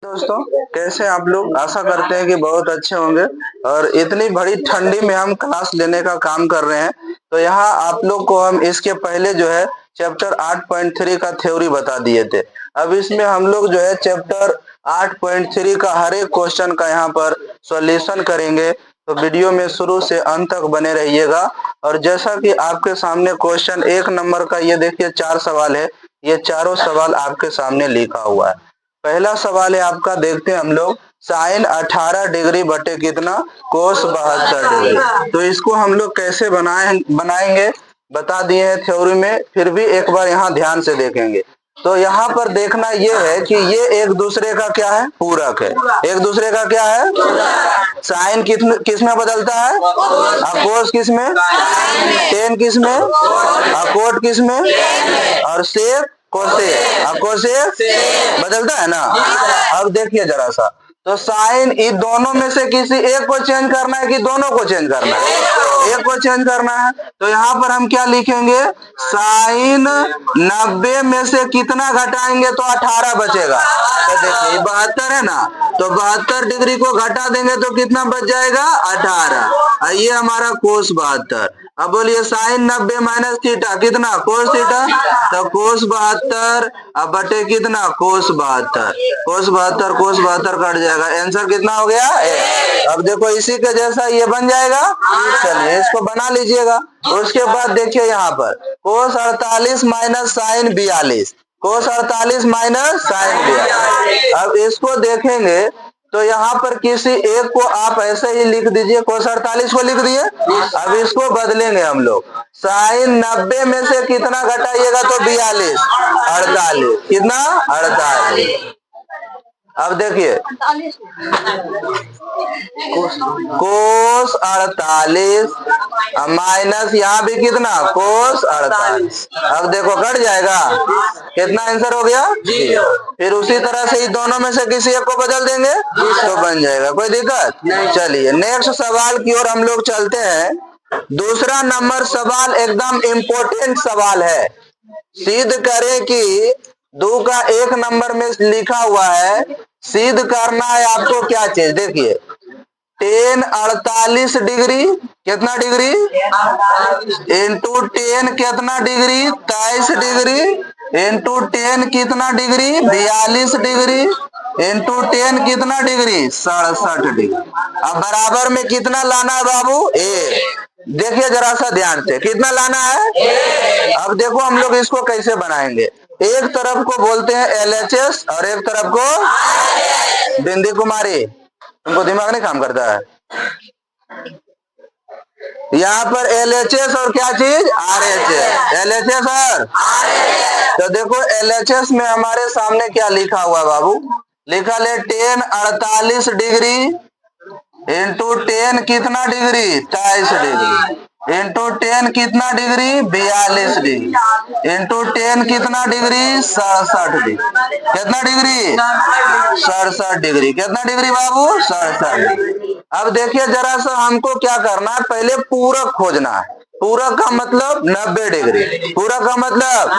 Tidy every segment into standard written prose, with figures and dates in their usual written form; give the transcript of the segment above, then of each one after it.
दोस्तों, कैसे आप लोग? आशा करते हैं कि बहुत अच्छे होंगे। और इतनी बड़ी ठंडी में हम क्लास लेने का काम कर रहे हैं, तो यहाँ आप लोग को हम इसके पहले जो है चैप्टर 8.3 का थ्योरी बता दिए थे। अब इसमें हम लोग जो है चैप्टर 8.3 का हर एक क्वेश्चन का यहाँ पर सॉल्यूशन करेंगे, तो वीडियो में शुरू से अंत तक बने रहिएगा। और जैसा कि आपके सामने क्वेश्चन 1 नंबर का ये देखिए 4 सवाल है, ये चारों सवाल आपके सामने लिखा हुआ है। पहला सवाल है आपका, देखते हैं हम लोग। साइन 18 डिग्री बटे कितना, कोस 72 डिग्री। तो इसको हम लोग कैसे बनाएंगे बता दिए हैं थ्योरी में, फिर भी एक बार यहाँ ध्यान से देखेंगे। तो यहाँ पर देखना ये है कि ये एक दूसरे का क्या है, पूरक है। एक दूसरे का क्या है, साइन किस में बदलता है, कोस किस में, टेन किस में, कोट किस में, और सेक कोसेक बदलता है ना। अब देखिए जरा सा, तो साइन इन दोनों में से किसी एक को चेंज करना है कि दोनों को चेंज करना है, एक को चेंज करना है। तो यहाँ पर हम क्या लिखेंगे, साइन 90 में से कितना घटाएंगे तो 18 बचेगा। तो देखिए 72 है ना, तो 72 डिग्री को घटा देंगे तो कितना बच जाएगा, 18। ये हमारा कोस 72। अब बोलिए साइन 90 माइनस थीटा कितना, कोस थीटा। तो कोस 72 अब बटे कितना, कोस 72। कोस 72 कट जाएगा, आंसर कितना हो गया, अब देखो इसी के जैसा ये बन जाएगा। चलिए इसको बना लीजिएगा। उसके बाद देखिए यहाँ पर कोस 48 माइनस साइन 42, कोस 48 माइनस साइन 42। अब इसको देखेंगे तो यहाँ पर किसी एक को आप ऐसे ही लिख दीजिए, कोस 48 को लिख दिए। अब इसको बदलेंगे हम लोग, साइन 90 में से कितना घटाइएगा तो 42, 48 कितना, 48। अब देखिए कोस 48 माइनस यहाँ भी कितना, कोस 48। अब देखो कट जाएगा, कितना आंसर हो गया, 0। फिर उसी तरह से ही दोनों में से किसी एक को बदल देंगे तो बन जाएगा, कोई दिक्कत नहीं। चलिए नेक्स्ट सवाल की ओर हम लोग चलते हैं। दूसरा नंबर सवाल एकदम इम्पोर्टेंट सवाल है। सिद्ध करें कि 2 का 1 नंबर में लिखा हुआ है, सिद्ध करना है आपको क्या चीज, देखिए टेन 48 डिग्री कितना डिग्री, इंटू 10 कितना डिग्री, 23 डिग्री, इंटू 10 कितना डिग्री, 42 डिग्री, इंटू 10 कितना डिग्री, 67 डिग्री। अब बराबर में कितना लाना है बाबू, देखिए जरा सा ध्यान से, कितना लाना है। अब देखो हम लोग इसको कैसे बनाएंगे, एक तरफ को बोलते हैं LHS और एक तरफ को बिंदी कुमारी। तुमको दिमाग नहीं काम करता है, यहाँ पर LHS और क्या चीज, RHS, LHS और तो देखो LHS में हमारे सामने क्या लिखा हुआ बाबू, लिखा ले 10 48 डिग्री इंटू 10 कितना डिग्री, 23 डिग्री, इंटू 10 कितना डिग्री, 42 डिग्री, इंटू 10 कितना डिग्री, 67 डिग्री। कितना डिग्री, 67 डिग्री। कितना डिग्री बाबू, 67 डिग्री। अब देखिए जरा सा हमको क्या करना है, पहले पूरक खोजना है। पूरक का मतलब 90 डिग्री, पूरक का मतलब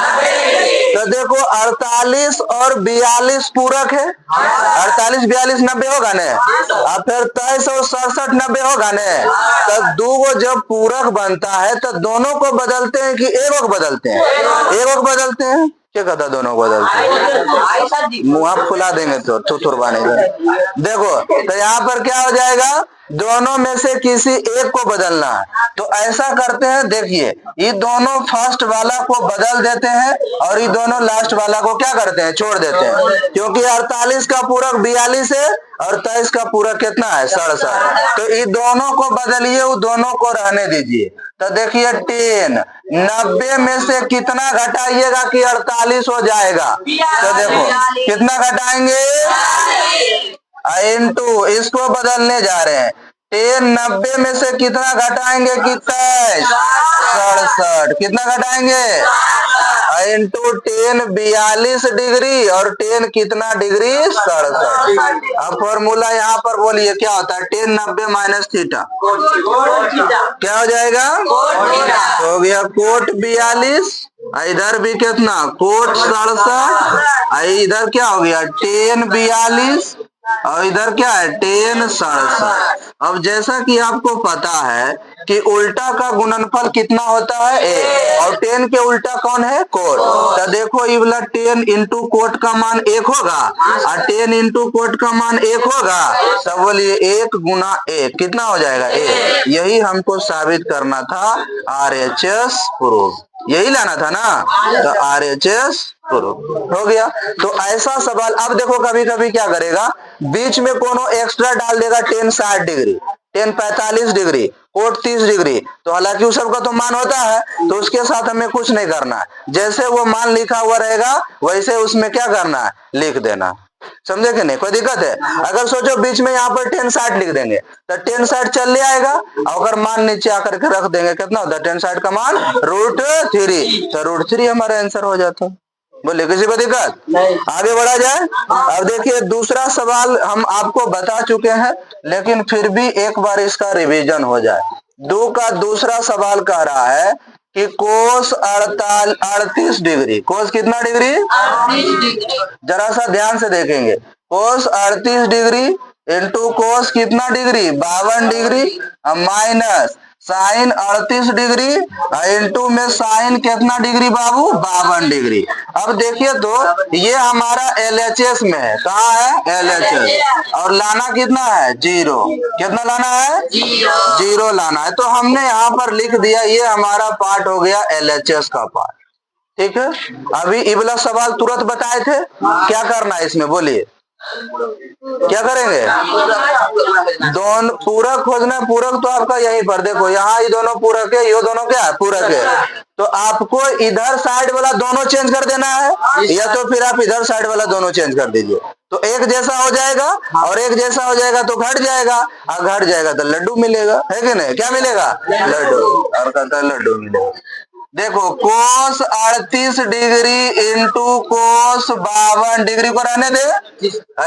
तो देखो 48 और 42 पूरक है, 48 42 90 होगा ने, और फिर 23 और 67 90 होगा ने। तो दो को जब पूरक बनता है तो दोनों को बदलते हैं कि एक को बदलते हैं, एक को बदलते हैं, क्या कहता दोनों को बदलते हैं, मुंह फुला देंगे तो थुथुरवाने। देखो तो यहाँ पर क्या हो जाएगा, दोनों में से किसी एक को बदलना है। तो ऐसा करते हैं, देखिए ये दोनों फर्स्ट वाला को बदल देते हैं और ये दोनों लास्ट वाला को क्या करते हैं, छोड़ देते हैं, क्योंकि 48 का पूरक 42 है और 23 का पूरक कितना है, 67। तो ये दोनों को बदलिए, वो दोनों को रहने दीजिए। तो देखिए 10 90 में से कितना घटाइएगा कि 48 हो जाएगा, तो देखो कितना घटाएंगे, इंटू इसको बदलने जा रहे हैं, 10 90 में से कितना घटाएंगे कि 23 67, कितना घटाएंगे, इंटू 10 42 डिग्री और 10 कितना डिग्री 67। अब फॉर्मूला यहाँ पर बोलिए क्या होता है, 10 90 माइनस थीटा क्या हो जाएगा, तो हो गया कोट 42, इधर भी कितना कोट 67, इधर क्या हो गया 10 42 और इधर क्या है 10 67। अब जैसा कि आपको पता है कि उल्टा का गुणनफल कितना होता है ए, और 10 के उल्टा कौन है कोट। तो देखो ये वाला 10 इंटू कोट का मान 1 होगा और 10 इंटू कोट का मान 1 होगा, तब बोलिए 1 गुना 1 कितना हो जाएगा 1। यही हमको साबित करना था, RHS प्रूफ यही लाना था ना, तो RHS प्रूफ हो गया। तो ऐसा सवाल अब देखो कभी कभी क्या करेगा, बीच में कोनो एक्स्ट्रा डाल देगा 10 60 डिग्री 10 45 डिग्री कोट 30 डिग्री, तो हालांकि उस सबका तो मान होता है, तो उसके साथ हमें कुछ नहीं करना है, जैसे वो मान लिखा हुआ रहेगा वैसे उसमें क्या करना है लिख देना, समझे कि नहीं, कोई दिक्कत है। अगर सोचो बीच में यहाँ पर 10 60 लिख देंगे तो 10 60 चल ले आएगा, अगर मान नीचे आकर के रख देंगे कितना होता है 10 60 का मान √3, तो √3 हमारा आंसर हो जाता है। बोले किसी को दिक्कत नहीं, आगे बढ़ा जाए। अब देखिए दूसरा सवाल हम आपको बता चुके हैं, लेकिन फिर भी एक बार इसका रिवीजन हो जाए। 2 का दूसरा सवाल कह रहा है कि कोस 38 डिग्री, कोस कितना डिग्री, जरा सा ध्यान से देखेंगे, कोस 38 डिग्री इंटू कोस कितना degree 52 degree minus sine 38 degree into में साइन कितना डिग्री बाबू 52 डिग्री। अब देखिए तो ये हमारा LHS में है, कहाँ है LHS, और लाना कितना है 0, कितना लाना है 0 लाना है, तो हमने यहाँ पर लिख दिया ये हमारा पार्ट हो गया LHS का पार्ट, ठीक है। अभी ये वाला सवाल तुरंत बताए थे, क्या करना है इसमें बोलिए, क्या करेंगे, दोनों पूरक खोजना, पूरक तो आपका यहीं पर देखो, यहाँ ये दोनों पूरक है, ये दोनों क्या है पूरक है, तो आपको इधर साइड वाला दोनों चेंज कर देना है, या तो फिर आप इधर साइड वाला दोनों चेंज कर दीजिए, तो एक जैसा हो जाएगा और एक जैसा हो जाएगा तो घट जाएगा, और घट जाएगा तो लड्डू मिलेगा, है कि नहीं, क्या मिलेगा लड्डू, और कहता है लड्डू मिलेगा। देखो कोस 38 डिग्री इंटू कोस 52 डिग्री को रहने दे,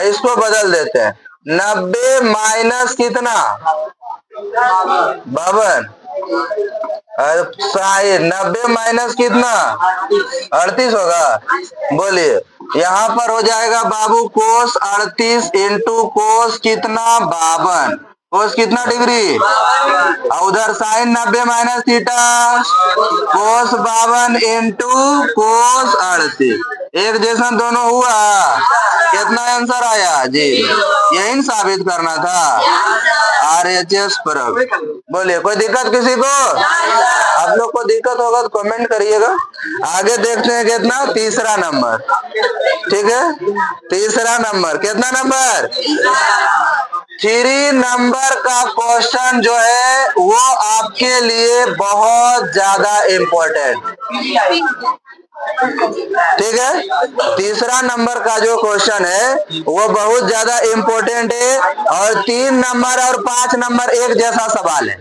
इसको बदल देते हैं, 90 माइनस कितना 52, साइन 90 माइनस कितना 38 होगा, बोलिए यहाँ पर हो जाएगा बाबू कोस 38 इंटू कोस कितना 52, कोस कितना डिग्री, उधर साइन 90 माइनस थीटा, कोस 52 इंटू कोस 38, एक जैसा दोनों हुआ, कितना आंसर आया जी, यही साबित करना था RHS प्रूफ। बोलिए कोई दिक्कत किसी को, आप लोग को दिक्कत होगा तो कमेंट करिएगा। आगे देखते हैं कितना, तीसरा नंबर, ठीक है, तीसरा नंबर, कितना नंबर 3 नंबर का क्वेश्चन जो है वो आपके लिए बहुत ज्यादा इम्पोर्टेंट, ठीक है। तीसरा नंबर का जो क्वेश्चन है वो बहुत ज्यादा इम्पोर्टेंट है, और 3 नंबर और 5 नंबर एक जैसा सवाल है,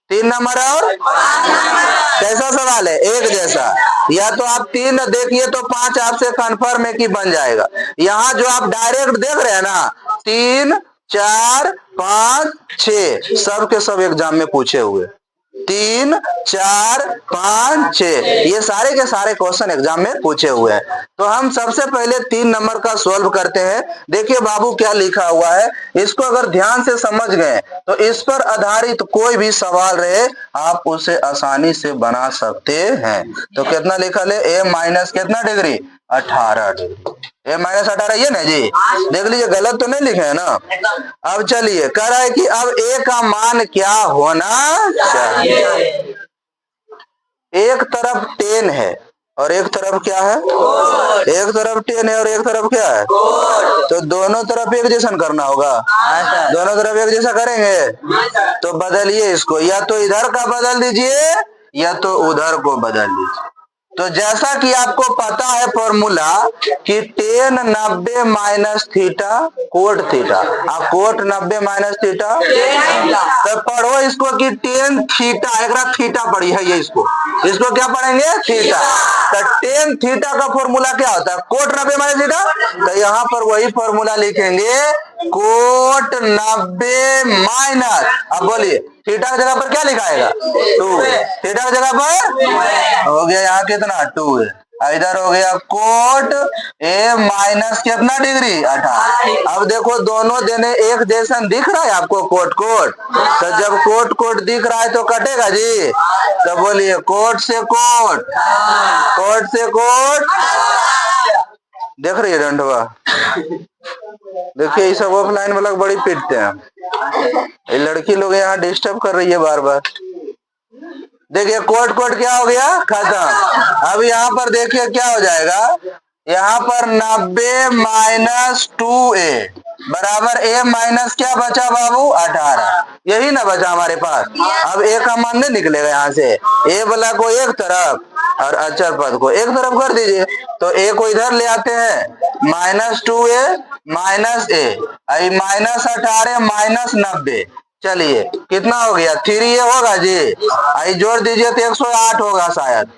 3 नंबर और कैसा सवाल है एक जैसा, या तो आप 3 देखिए तो 5 आपसे कंफर्म है कि बन जाएगा। यहाँ जो आप डायरेक्ट देख रहे हैं ना 3 4 5 6 सब के सब एग्जाम में पूछे हुए, 3 4 5 6 ये सारे के सारे क्वेश्चन एग्जाम में पूछे हुए हैं। तो हम सबसे पहले 3 नंबर का सॉल्व करते हैं। देखिए बाबू क्या लिखा हुआ है, इसको अगर ध्यान से समझ गए तो इस पर आधारित कोई भी सवाल रहे आप उसे आसानी से बना सकते हैं। तो कितना लिखा ले, a माइनस कितना डिग्री 18 डिग्री, a माइनस 18 ये ना जी, देख लीजिए गलत तो नहीं लिखे है ना। अब चलिए कह रहा है कि अब a का मान क्या होना चाहिए, एक तरफ 10 है और एक तरफ क्या है, एक तरफ 10 है और एक तरफ क्या है, तो दोनों तरफ एक जैसा करना होगा, दोनों तरफ एक जैसा करेंगे तो बदलिए इसको, या तो इधर का बदल दीजिए या तो उधर को बदल दीजिए, तो जैसा कि आपको पता है फॉर्मूला कि ten 90 minus theta cot theta, अब कोट 90 माइनस थीटा, तो पढ़ो इसको कि टेन थीटा, एक थीटा पड़ी है ये, इसको क्या पढ़ेंगे थीटा। तो टेन थीटा का फॉर्मूला क्या होता है, कोट 90 माइनस थीटा। तो यहाँ पर वही फॉर्मूला लिखेंगे कोट 90 माइनस, अब बोलिए थीटा की जगह पर क्या लिखाएगा 2, थीटा की जगह पर हो गया यहाँ कितना 2 है, इधर हो गया कोट ए माइनस कितना डिग्री 18। अब देखो दोनों देने एक जैसा दिख रहा है आपको कोट कोट, तो जब कोट कोट दिख रहा है तो कटेगा जी। तो बोलिए कोट से कोट, कोट से कोट, देख रही है डंडवा, देखिए ये सब ऑफलाइन वाला बड़ी पीटते हैं, ये लड़की लोग यहाँ डिस्टर्ब कर रही है बार बार। देखिए कोट कोट क्या हो गया खत्म। अब यहाँ पर देखिए क्या हो जाएगा, यहाँ पर 90 माइनस 2a बराबर a माइनस क्या बचा बाबू 18, यही ना बचा हमारे पास। अब a का मान नहीं निकलेगा यहाँ से, a वाला को एक तरफ और अचर पद को एक तरफ कर दीजिए, तो a को इधर ले आते हैं minus 2a minus a, minus 18 minus 90, चलिए कितना हो गया 3a होगा जी, आई जोड़ दीजिए तो 108 होगा, शायद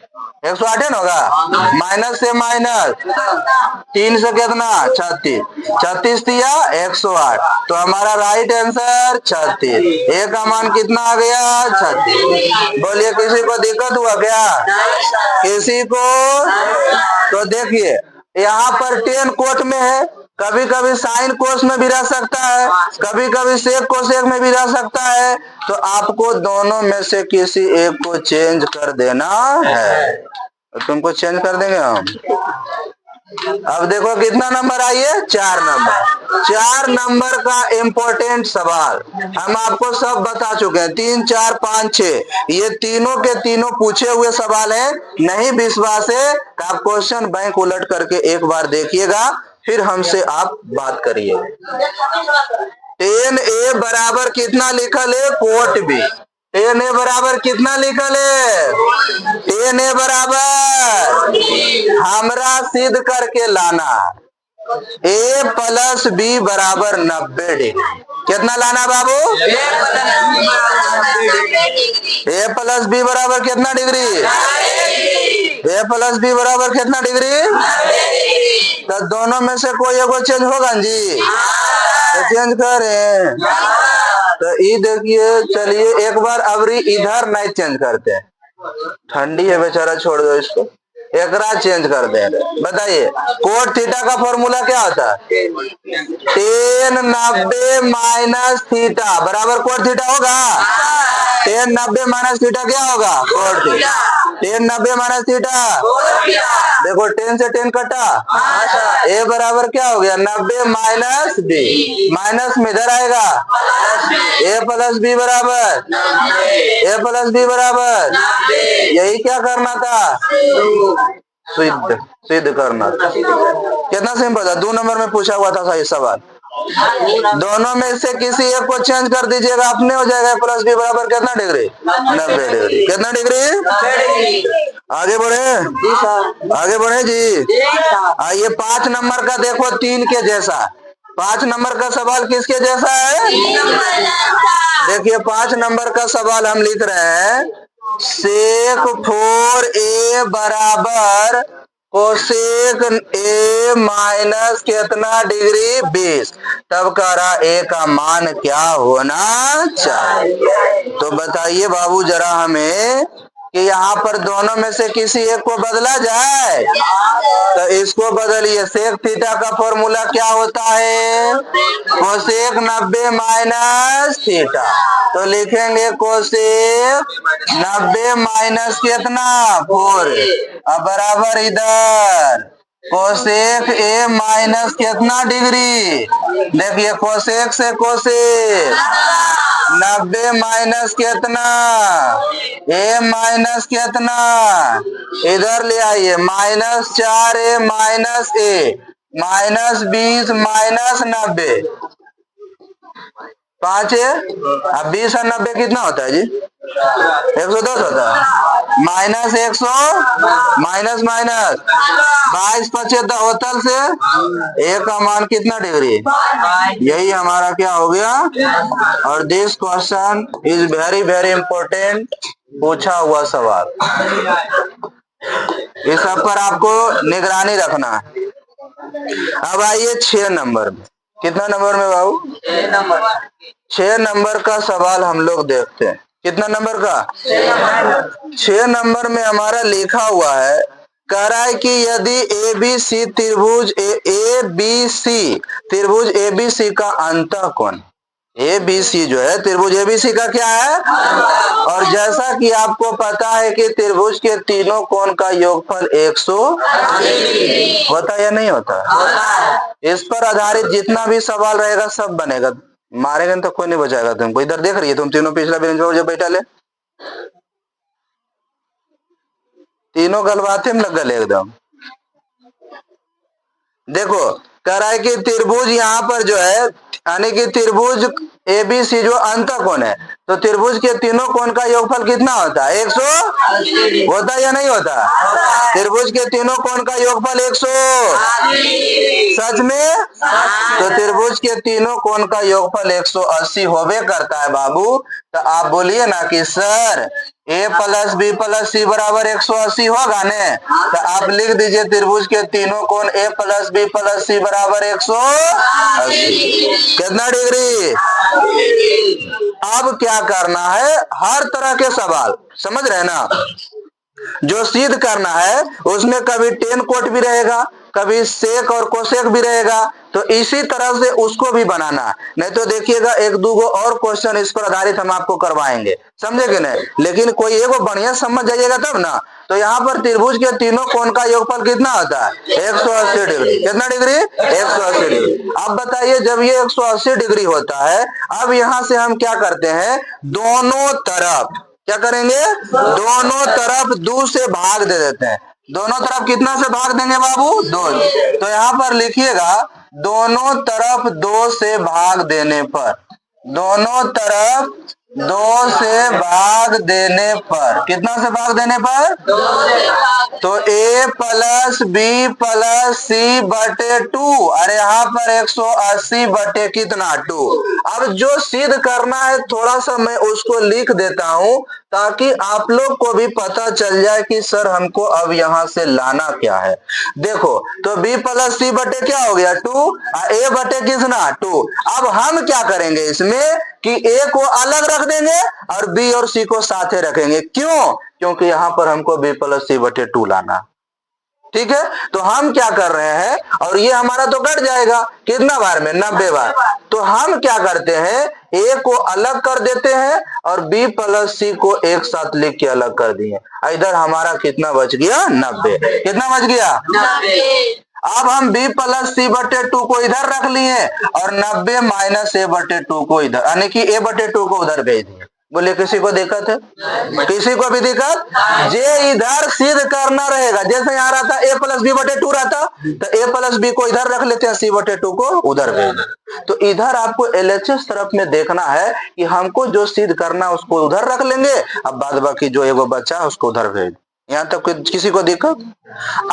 108 है ना होगा, माइनस से माइनस 3 से कितना 36, 36 दिया 108, तो हमारा राइट आंसर 36, ए का मान कितना आ गया 36। बोलिए किसी को दिक्कत हुआ क्या, किसी को? तो देखिए यहाँ पर 10 कोट में है, कभी कभी साइन कोस में भी रह सकता है, कभी कभी सेक कोसेक में भी रह सकता है, तो आपको दोनों में से किसी एक को चेंज कर देना है, तो तुमको चेंज कर देंगे हम। अब देखो कितना नंबर आई है 4 नंबर, 4 नंबर का इम्पोर्टेंट सवाल हम आपको सब बता चुके हैं, 3 4 5 6 ये तीनों के तीनों पूछे हुए सवाल है। नहीं विश्वास है तो आप क्वेश्चन बैंक उलट करके एक बार देखिएगा, फिर हमसे आप बात करिए। 10a बराबर कितना लिखल है कोट बी, 10a बराबर कितना लिखल है, 10a बराबर हमरा सिद्ध करके लाना a प्लस बी बराबर 90 डिग्री, कितना लाना बाबू a प्लस बी बराबर कितना डिग्री, a प्लस बी बराबर कितना डिग्री, तो दोनों में से कोई एगो चेंज होगा जी, तो चेंज करें। तो ये देखिए चलिए एक बार अबरी इधर नहीं चेंज करते हैं, ठंडी है बेचारा छोड़ दो इसको, एकरा चेंज कर दे। बताइए कोट थीटा का फॉर्मूला क्या होता है, 10 90 माइनस थीटा बराबर कोट थीटा होगा, 10 90 माइनस थीटा क्या होगा कोट थीटा, 10 90 माइनस थीटा, देखो 10 से 10 कटा, ए बराबर क्या हो गया 90 माइनस बी, माइनस में इधर आएगा ए प्लस बी बराबर, ए प्लस बी बराबर, यही क्या करना था सिद्ध, सिद्ध करना था। कितना सिंपल था, 2 नंबर में पूछा हुआ था सही सवाल। दोनों में से किसी एक को चेंज कर दीजिएगा, अपने हो जाएगा प्लस बी बराबर कितना डिग्री 90 डिग्री, कितना डिग्री। आगे बढ़े, आगे बढ़े जी। आइए 5 नंबर का देखो 3 के जैसा, 5 नंबर का सवाल किसके जैसा है, देखिए 5 नंबर का सवाल हम लिख रहे हैं, सेक 4a बराबर कोसेक a माइनस कितना डिग्री 20, तब कह रहा a का मान क्या होना चाहिए। तो बताइए बाबू जरा हमें कि यहाँ पर दोनों में से किसी एक को बदला जाए, तो इसको बदलिए, सेक थीटा का फॉर्मूला क्या होता है कोसेक 90 माइनस थीटा, तो लिखेंगे कोसेक 90 माइनस कितना 4, अब बराबर इधर कोसेक a माइनस कितना डिग्री, देखिए कोसेक से कोसेक 90 माइनस कितना a माइनस कितना, इधर ले आइए minus 4a minus a minus 20 minus 90, 5 है, अब 20 और 90 कितना होता है जी 110 होता है, माइनस 100 माइनस माइनस 22 पचे होतल से ए का मान कितना डिग्री, यही हमारा क्या हो गया। और this question is very very important, पूछा हुआ सवाल, इस सब पर आपको निगरानी रखना है। अब आइए 6 नंबर में, कितना नंबर में बाबू, 6 नंबर का सवाल हम लोग देखते हैं। कितना नंबर का, 6 नंबर में हमारा लिखा हुआ है, कह रहा है कि यदि ABC त्रिभुज ABC त्रिभुज ABC का अंतःकोण, ABC जो है त्रिभुज ABC का क्या है, और जैसा कि आपको पता है कि त्रिभुज के तीनों कोण का योगफल 180 होता या नहीं होता, इस पर आधारित जितना भी सवाल रहेगा सब बनेगा, मारेगा तो कोई नहीं बचाएगा तुमको। इधर देख रही है तुम तीनों, पिछला बेंच पर जो बैठा ले, तीनों गलबाते में लग गए एकदम। देखो कह रहा है कि त्रिभुज यहाँ पर जो है, यानी कि त्रिभुज ABC जो अंतःकोण है, तो त्रिभुज के तीनों कोण का योगफल कितना होता है, 100 होता या नहीं होता, त्रिभुज के तीनों कोण का योगफल 180, सच में, तो त्रिभुज के तीनों कोण का योगफल 180 होबे करता है बाबू। तो आप बोलिए ना कि sir A plus B plus C बराबर 180 होगा ने, तो आप लिख दीजिए त्रिभुज के तीनों कोण A plus B plus C बराबर 180, कितना डिग्री। अब क्या करना है, हर तरह के सवाल समझ रहे ना, जो सिद्ध करना है उसमें कभी टेन कोट भी रहेगा, कभी सेक और कोसेक भी रहेगा, तो इसी तरह से उसको भी बनाना। नहीं तो देखिएगा एक दो और क्वेश्चन इस पर आधारित हम आपको करवाएंगे, समझे कि नहीं, लेकिन कोई एगो बढ़िया समझ जाइएगा तब ना। तो यहाँ पर त्रिभुज के तीनों कोण का योगफल कितना होता है, 180 डिग्री, कितना डिग्री, 180 डिग्री। अब बताइए जब ये 180 डिग्री होता है, अब यहाँ से हम क्या करते हैं, दोनों तरफ क्या करेंगे, दोनों तरफ 2 से भाग दे देते हैं। दोनों तरफ कितना से भाग देंगे बाबू, 2। तो यहाँ पर लिखिएगा दोनों तरफ 2 से भाग देने पर, दोनों तरफ 2 से भाग देने पर, कितना से भाग देने पर, तो A plus B plus C बटे 2, अरे यहाँ पर 180 बटे कितना 2। अब जो सिद्ध करना है थोड़ा सा मैं उसको लिख देता हूं ताकि आप लोग को भी पता चल जाए कि सर हमको अब यहां से लाना क्या है। देखो तो B प्लस C बटे क्या हो गया 2, A बटे कितना 2। अब हम क्या करेंगे इसमें कि A को अलग रख देंगे और B और C को साथे रखेंगे, क्यों, क्योंकि यहां पर हमको B प्लस C बटे 2 लाना, ठीक है। तो हम क्या कर रहे हैं, और ये हमारा तो कट जाएगा कितना बार में, 90 बार। तो हम क्या करते हैं, A को अलग कर देते हैं और B प्लस C को एक साथ लिख के अलग कर दिए। इधर हमारा कितना बच गया, 90, कितना बच गया 90। अब हम B प्लस C बटे 2 को इधर रख लिए और 90 माइनस A बटे 2 को इधर, यानी कि A बटे 2 को उधर भेज दिए। बोले किसी को दिक्कत है, किसी को भी दिक्कत, जे इधर सिद्ध करना रहेगा, जैसे यहाँ रहता A प्लस B बटे 2 रहता, तो A प्लस B को इधर रख लेते हैं, C बटे 2 को उधर भेज। तो इधर आपको LHS तरफ में देखना है कि हमको जो सिद्ध करना उसको उधर रख लेंगे, अब बाद बाकी जो एगो बच्चा है उसको उधर भेज। यहाँ तक किसी को दिक्कत।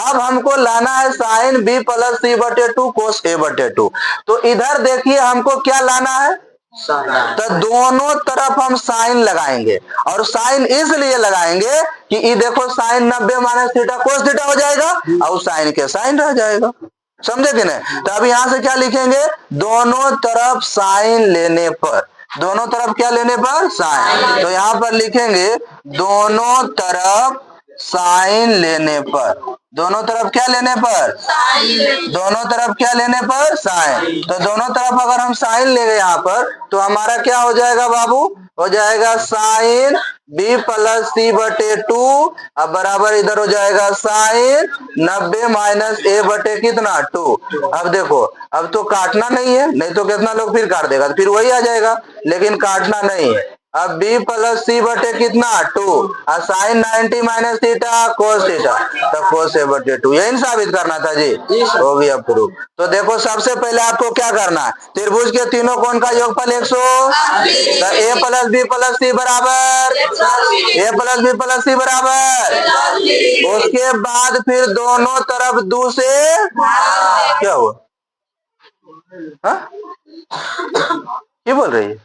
अब हमको लाना है साइन B प्लस C बटे 2 कोस A बटे 2। तो इधर देखिए हमको क्या लाना है, तो दोनों तरफ हम साइन लगाएंगे, और साइन इसलिए लगाएंगे कि ये देखो sine 90 minus theta cos theta हो जाएगा और साइन के साइन रह जाएगा, समझे कि नहीं। तो अब यहां से क्या लिखेंगे, दोनों तरफ साइन लेने पर, दोनों तरफ क्या लेने पर, साइन। तो यहां पर लिखेंगे दोनों तरफ साइन लेने पर, दोनों तरफ क्या लेने पर, दोनों तरफ क्या लेने पर, साइन। तो दोनों तरफ अगर हम साइन लेंगे यहाँ पर, तो हमारा क्या हो जाएगा बाबू, हो जाएगा साइन B प्लस C बटे 2, अब बराबर इधर हो जाएगा साइन 90 माइनस A बटे कितना 2। अब देखो अब तो काटना नहीं है, नहीं तो कितना लोग फिर काट देगा, तो फिर वही आ जाएगा, लेकिन काटना नहीं है। अब b प्लस सी बटे कितना 2 और sine 90 minus theta cos theta, तो कोस ए बटे 2, यही साबित करना था जी, हो गया प्रूफ। तो देखो सबसे पहले आपको क्या करना है, त्रिभुज के तीनों कोण का योगफल 180, तो a प्लस बी प्लस सी बराबर a प्लस बी प्लस सी बराबर, उसके बाद फिर दोनों तरफ 2 से क्या हुआ, क्या बोल रही है,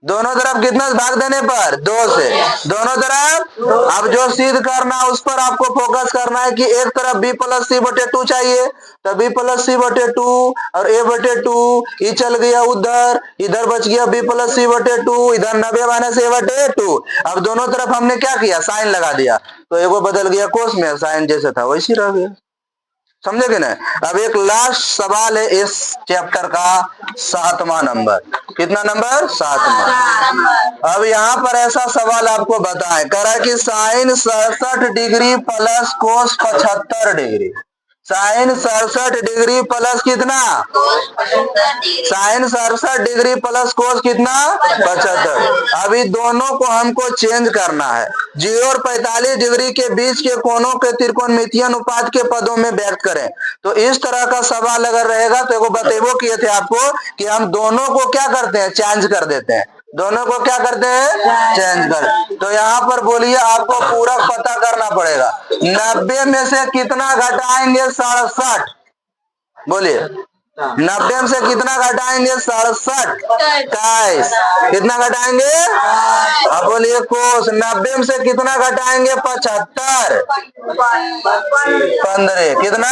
दोनों तरफ कितना भाग देने पर 2 से, दोनों तरफ। अब जो सिद्ध करना उस पर आपको फोकस करना है कि एक तरफ b प्लस सी बटे 2 चाहिए, तो b प्लस सी बटे 2 और a बटे 2 ये चल गया उधर, इधर बच गया b प्लस सी बटे 2, इधर 90 माइनस a बटे 2। अब दोनों तरफ हमने क्या किया, साइन लगा दिया, तो एगो बदल गया कोस में, साइन जैसे था वैसे रह गया, समझे कि नहीं। अब एक लास्ट सवाल है इस चैप्टर का 7वां नंबर, कितना नंबर 7वां। अब यहाँ पर ऐसा सवाल आपको बताएं, कह रहा है कि sine 67 degree plus cos 75 degree, sine 67 degree plus कितना, साइन 67 डिग्री प्लस कोस कितना 75। अभी दोनों को हमको चेंज करना है, 0 और 45 डिग्री के बीच के कोणों के त्रिकोणमितीय अनुपात के पदों में व्यक्त करें। तो इस तरह का सवाल अगर रहेगा तो बतेबो किए थे आपको कि हम दोनों को क्या करते हैं, चेंज कर देते हैं, दोनों को क्या करते हैं, चेंज कर। तो यहाँ पर बोलिए आपको पूरा पता करना पड़ेगा, 90 में से कितना घटाएंगे 67, बोलिए 90 से कितना घटाएंगे 67, 27, कितना घटाएंगे, अब बोलिए कोस 90 से कितना घटाएंगे 75, 15, कितना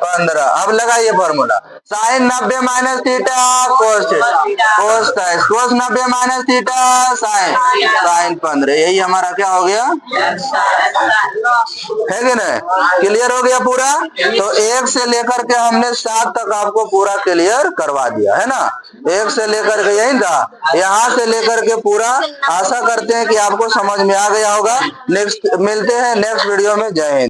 15। अब लगाइए formula, sine 90 minus theta cos theta, cos 23, cos 90 minus theta sine, sine 15, यही हमारा क्या हो गया, है कि नहीं, क्लियर हो गया पूरा। तो 1 से लेकर के हमने 7 तक आपको पूरा क्लियर करवा दिया है ना, 1 से लेकर के यही था, यहाँ से लेकर के पूरा। आशा करते हैं कि आपको समझ में आ गया होगा। नेक्स्ट मिलते हैं नेक्स्ट वीडियो में, जय हिंद।